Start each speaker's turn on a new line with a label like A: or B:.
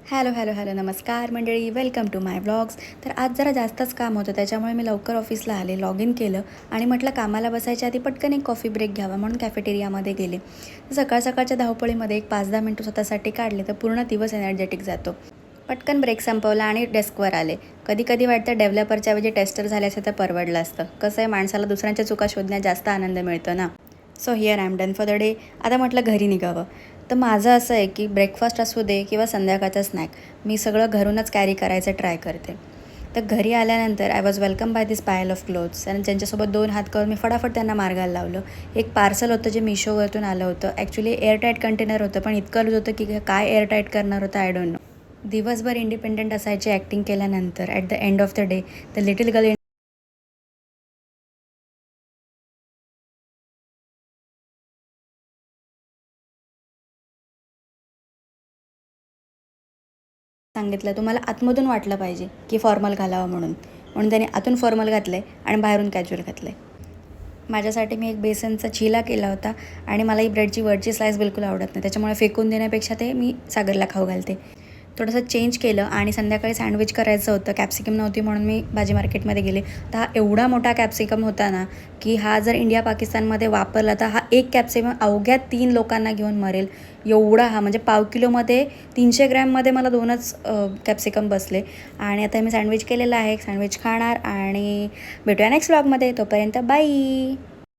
A: Hello hello hello नमस्कार मंडळी, welcome to my blogs. तर आज जरा जास्तच काम होतं, त्याच्यामुळे मी लवकर ऑफिसला आले, लॉग इन केलं आणि म्हटलं कामाला बसायच्या आधी पटकन एक कॉफी ब्रेक घ्यावा म्हणून कॅफेटेरियामध्ये गेले. सकाळ सकाळच्या धावपळीमध्ये एक 5-10 मिनटं स्वतःसाठी काढले तर पूर्ण दिवस एनर्जेटिक जातो. पटकन ब्रेक संपवला आणि डेस्कवर आले. कधी कधी वाटतं डेव्हलपरच्या ऐवजी टेस्टर झाले असं तर परवडलं असतं. कसं आहे, माणसाला दुसऱ्यांच्या चुका शोधण्यात जास्त आनंद मिळतो ना. So here I am done for the day. आता म्हटलं घरी निघावं. तर माझं असं आहे की ब्रेकफास्ट असू दे किंवा संध्याकाळचा स्नॅक, मी सगळं घरूनच कॅरी करायचं ट्राय करते. तर घरी आल्यानंतर I was welcome by this pile of clothes आणि ज्यांच्यासोबत 2 हात करून मी फटाफट त्यांना मार्गाला लावलं. एक पार्सल होतं जे मिशोवरतून आलं होतं. ॲक्च्युली एअरटाईट कंटेनर होतं, पण इतकं लूज होतं की काय एअरटाईट करणार होतं आय डोंट नो. दिवसभर इंडिपेंडंट असायची ॲक्टिंग केल्यानंतर at the end of the day the little girl सांगितलं, तुम्हाला आतमधून वाटलं पाहिजे की फॉर्मल घालावं म्हणून. म्हणून त्याने आतून फॉर्मल घातलं आहे आणि बाहेरून कॅज्युअल घातलं आहे. माझ्यासाठी मी एक बेसनचा चिला केला होता आणि मला ही ब्रेडची वरची स्लाईस बिलकुल आवडत नाही. त्याच्यामुळे फेकून देण्यापेक्षा ते मी सागरला खाऊ घालते. थोडंसं चेंज केलं आणि संध्याकाळी सँडविच करायचं होतं. कॅप्सिकम नव्हती म्हणून मी भाजी मार्केटमध्ये गेले. तर हा एवढा मोठा कॅप्सिकम होता ना, की हा जर इंडिया पाकिस्तानमध्ये वापरला तर हा एक कॅप्सिकम अवघ्या 3 लोकांना घेऊन मरेल. एवढा हा, म्हणजे पाव किलोमध्ये 300 ग्रॅममध्ये मला 2च कॅप्सिकम बसले. आणि आता मी सँडविच केलेलं आहे. सँडविच खाणार आणि भेटूया नेक्स्ट व्लॉगमध्ये. तोपर्यंत बाई.